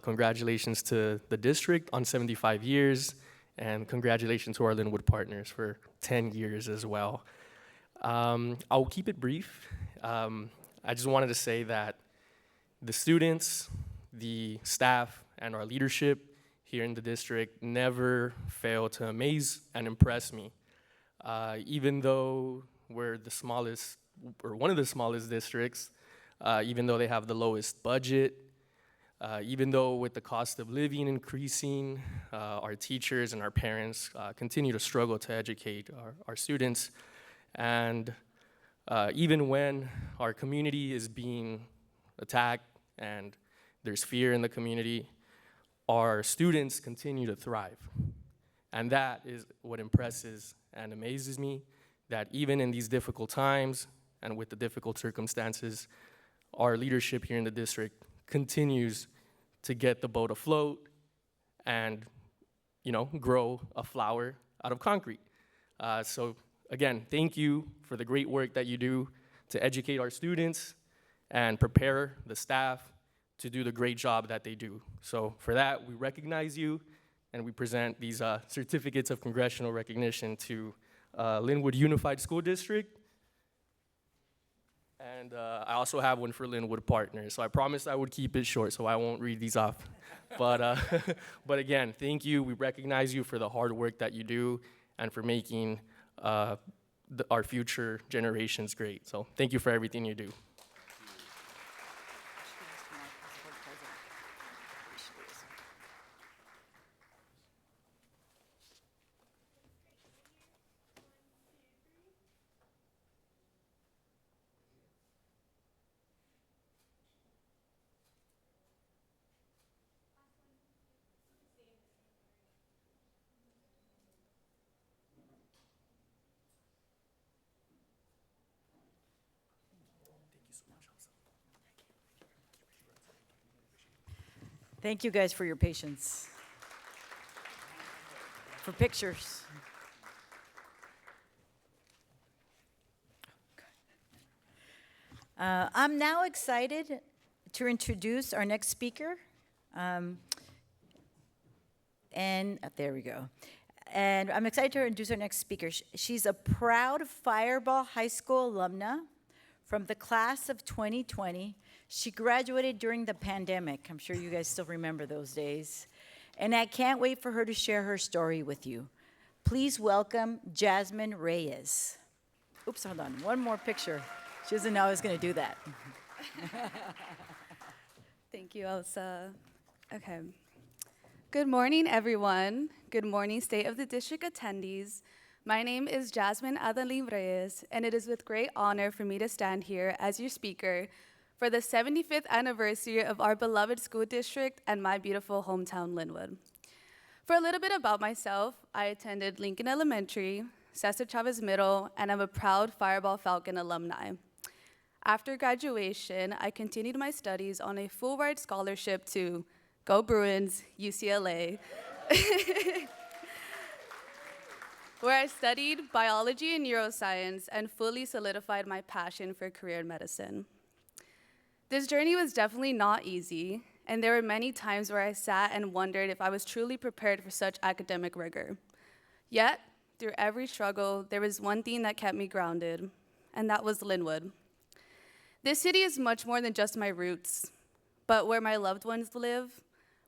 Congratulations to the district on 75 years. And congratulations to our Lynwood partners for 10 years as well. I'll keep it brief. I just wanted to say that the students, the staff, and our leadership here in the district never fail to amaze and impress me. Even though we're the smallest, or one of the smallest districts, even though they have the lowest budget, even though with the cost of living increasing, our teachers and our parents continue to struggle to educate our students. And even when our community is being attacked and there's fear in the community, our students continue to thrive. And that is what impresses and amazes me, that even in these difficult times and with the difficult circumstances, our leadership here in the district continues to get the boat afloat and, grow a flower out of concrete. So again, thank you for the great work that you do to educate our students and prepare the staff to do the great job that they do. So for that, we recognize you, and we present these certificates of congressional recognition to Lynwood Unified School District. And I also have one for Lynwood Partners. So I promised I would keep it short, so I won't read these off. But again, thank you. We recognize you for the hard work that you do and for making our future generations great. So thank you for everything you do. Thank you guys for your patience. For pictures. I'm now excited to introduce our next speaker. And there we go. And I'm excited to introduce our next speaker. She's a proud Fireball High School alumna from the class of 2020. She graduated during the pandemic. I'm sure you guys still remember those days. And I can't wait for her to share her story with you. Please welcome Jasmine Reyes. Oops, hold on. One more picture. She doesn't know I was going to do that. Thank you, Elsa. Okay. Good morning, everyone. Good morning, State of the District attendees. My name is Jasmine Adeline Reyes, and it is with great honor for me to stand here as your speaker for the 75th anniversary of our beloved school district and my beautiful hometown, Lynwood. For a little bit about myself, I attended Lincoln Elementary, Cesar Chavez Middle, and I'm a proud Fireball Falcon alumni. After graduation, I continued my studies on a full-ride scholarship to Go Bruins, UCLA, where I studied biology and neuroscience and fully solidified my passion for career in medicine. This journey was definitely not easy, and there were many times where I sat and wondered if I was truly prepared for such academic rigor. Yet, through every struggle, there was one thing that kept me grounded, and that was Lynwood. This city is much more than just my roots, but where my loved ones live,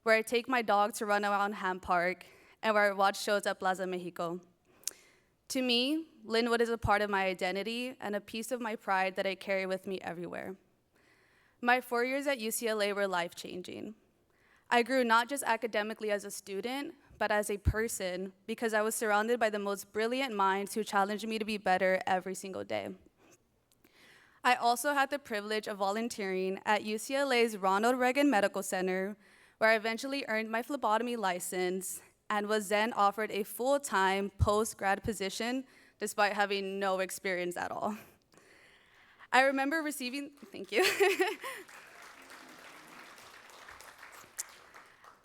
where I take my dog to run around Ham Park, and where I watch shows at Plaza Mexico. To me, Lynwood is a part of my identity and a piece of my pride that I carry with me everywhere. My 4 years at UCLA were life-changing. I grew not just academically as a student, but as a person, because I was surrounded by the most brilliant minds who challenged me to be better every single day. I also had the privilege of volunteering at UCLA's Ronald Reagan Medical Center, where I eventually earned my phlebotomy license and was then offered a full-time post-grad position despite having no experience at all. I remember receiving, thank you.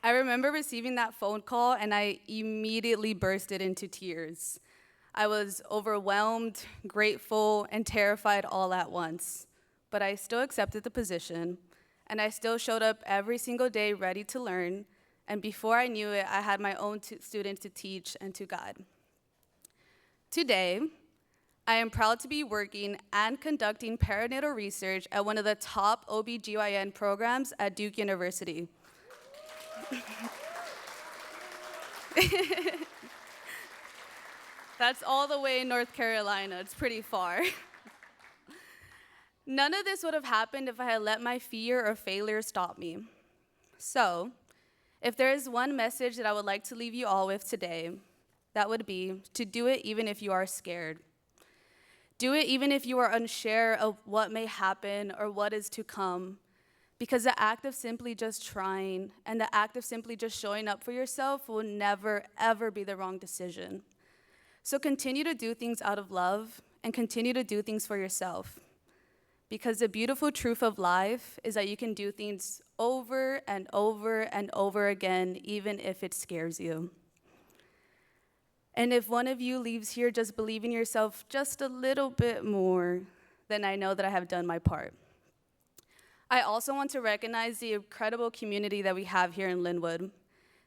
I remember receiving that phone call and I immediately bursted into tears. I was overwhelmed, grateful, and terrified all at once, but I still accepted the position, and I still showed up every single day ready to learn, and before I knew it, I had my own students to teach and to guide. Today, I am proud to be working and conducting perinatal research at one of the top OBGYN programs at Duke University. That's all the way in North Carolina. It's pretty far. None of this would have happened if I had let my fear or failure stop me. So, if there is one message that I would like to leave you all with today, that would be to do it even if you are scared. Do it even if you are unsure of what may happen or what is to come. Because the act of simply just trying and the act of simply just showing up for yourself will never, ever be the wrong decision. So continue to do things out of love and continue to do things for yourself. Because the beautiful truth of life is that you can do things over and over and over again, even if it scares you. And if one of you leaves here just believing yourself just a little bit more, then I know that I have done my part. I also want to recognize the incredible community that we have here in Lynwood.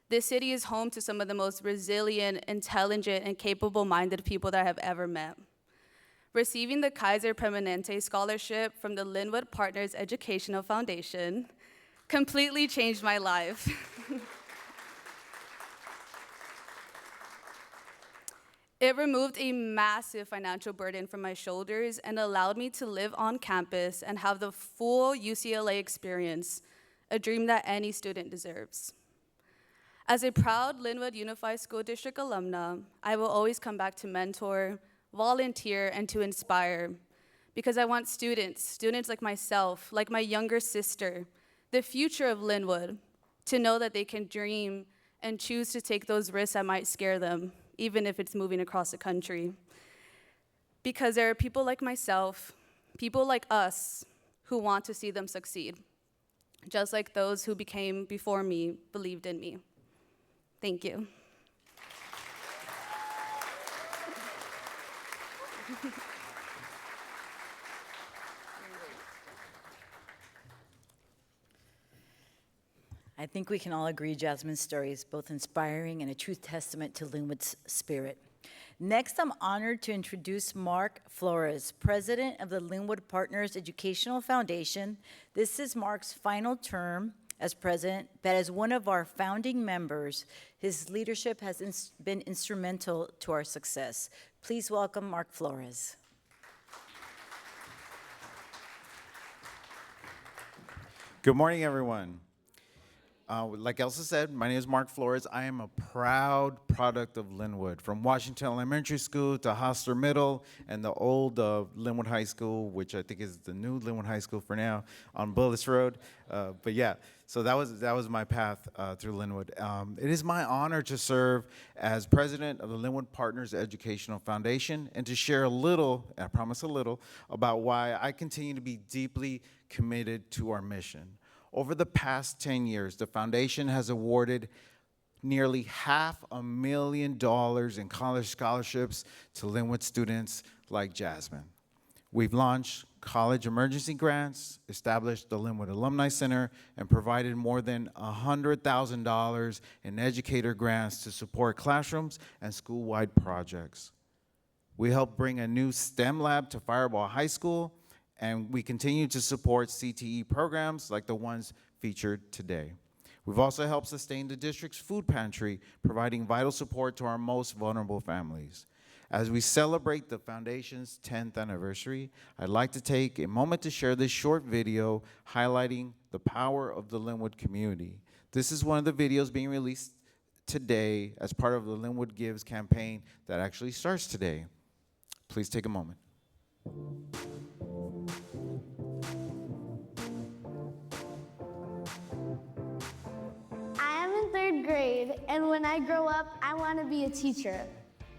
This city is home to some of the most resilient, intelligent, and capable-minded people that I have ever met. Receiving the Kaiser Permanente Scholarship from the Lynwood Partners Educational Foundation completely changed my life. It removed a massive financial burden from my shoulders and allowed me to live on campus and have the full UCLA experience, a dream that any student deserves. As a proud Lynwood Unified School District alumna, I will always come back to mentor, volunteer, and to inspire, because I want students like myself, like my younger sister, the future of Lynwood, to know that they can dream and choose to take those risks that might scare them, even if it's moving across the country. Because there are people like myself, people like us, who want to see them succeed, just like those who became before me believed in me. Thank you. I think we can all agree Jasmine's story is both inspiring and a true testament to Lynwood's spirit. Next, I'm honored to introduce Mark Flores, president of the Lynwood Partners Educational Foundation. This is Mark's final term as president, but as one of our founding members, his leadership has been instrumental to our success. Please welcome Mark Flores. Good morning, everyone. Like Elsa said, my name is Mark Flores. I am a proud product of Lynwood, from Washington Elementary School to Hostler Middle and the old Lynwood High School, which I think is the new Lynwood High School for now, on Bullis Road. But yeah, so that was my path through Lynwood. It is my honor to serve as president of the Lynwood Partners Educational Foundation and to share a little, I promise a little, about why I continue to be deeply committed to our mission. Over the past 10 years, the foundation has awarded nearly $500,000 in college scholarships to Lynwood students like Jasmine. We've launched college emergency grants, established the Lynwood Alumni Center, and provided more than $100,000 in educator grants to support classrooms and school-wide projects. We helped bring a new STEM lab to Firebaugh High School, and we continue to support CTE programs like the ones featured today. We've also helped sustain the district's food pantry, providing vital support to our most vulnerable families. As we celebrate the foundation's 10th anniversary, I'd like to take a moment to share this short video highlighting the power of the Lynwood community. This is one of the videos being released today as part of the Lynwood Gives campaign that actually starts today. Please take a moment. and when I grow up, I want to be a teacher.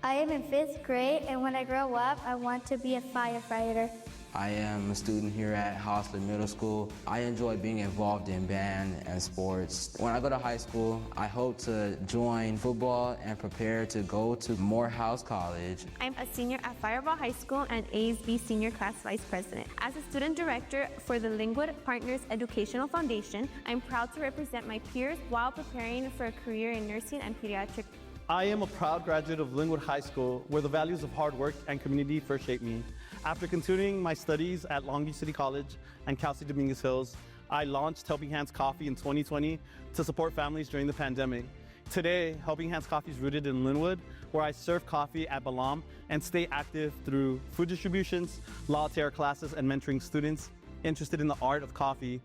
I am in 5th grade, and when I grow up, I want to be a firefighter. I am a student here at Hostler Middle School. I enjoy being involved in band and sports. When I go to high school, I hope to join football and prepare to go to Morehouse College. I'm a senior at Fireball High School and ASB Senior Class Vice President. As a student director for the Lynwood Partners Educational Foundation, I'm proud to represent my peers while preparing for a career in nursing and pediatric. I am a proud graduate of Lynwood High School, where the values of hard work and community first shaped me. After continuing my studies at Long Beach City College and Cal State Dominguez Hills, I launched Helping Hands Coffee in 2020 to support families during the pandemic. Today, Helping Hands Coffee is rooted in Lynwood, where I serve coffee at Balam and stay active through food distributions, latte art classes, and mentoring students interested in the art of coffee.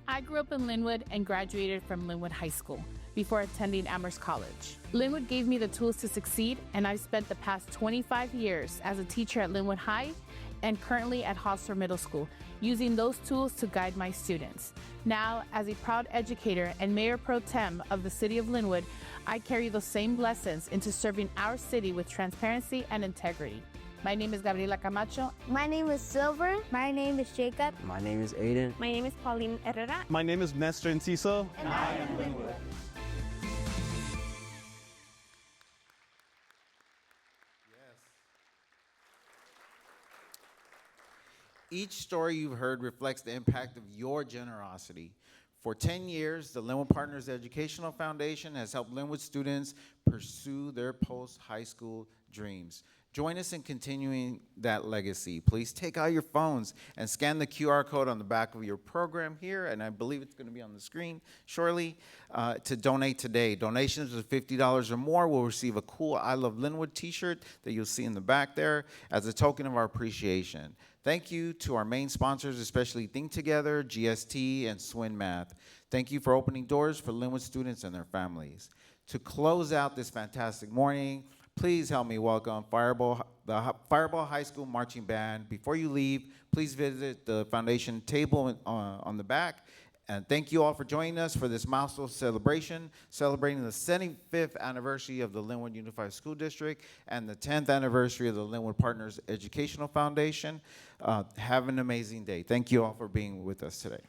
I grew up in Lynwood and graduated from Lynwood High School before attending Amherst College. Lynwood gave me the tools to succeed, and I've spent the past 25 years as a teacher at Lynwood High and currently at Hostler Middle School, using those tools to guide my students. Now, as a proud educator and Mayor Pro Tem of the City of Lynwood, I carry those same lessons into serving our city with transparency and integrity. My name is Gabriela Camacho. My name is Silver. My name is Jacob. My name is Aiden. My name is Pauline Herrera. My name is Nestor Enciso. And I am Lynwood. Each story you've heard reflects the impact of your generosity. For 10 years, the Lynwood Partners Educational Foundation has helped Lynwood students pursue their post-high school dreams. Join us in continuing that legacy. Please take out your phones and scan the QR code on the back of your program here, and I believe it's going to be on the screen shortly, to donate today. Donations of $50 or more will receive a cool I Love Lynwood t-shirt that you'll see in the back there as a token of our appreciation. Thank you to our main sponsors, especially Think Together, GST, and Swin Math. Thank you for opening doors for Lynwood students and their families. To close out this fantastic morning, please help me welcome the Fireball High School Marching Band. Before you leave, please visit the foundation table on the back. And thank you all for joining us for this milestone celebration, celebrating the 75th anniversary of the Lynwood Unified School District and the 10th anniversary of the Lynwood Partners Educational Foundation. Have an amazing day. Thank you all for being with us today.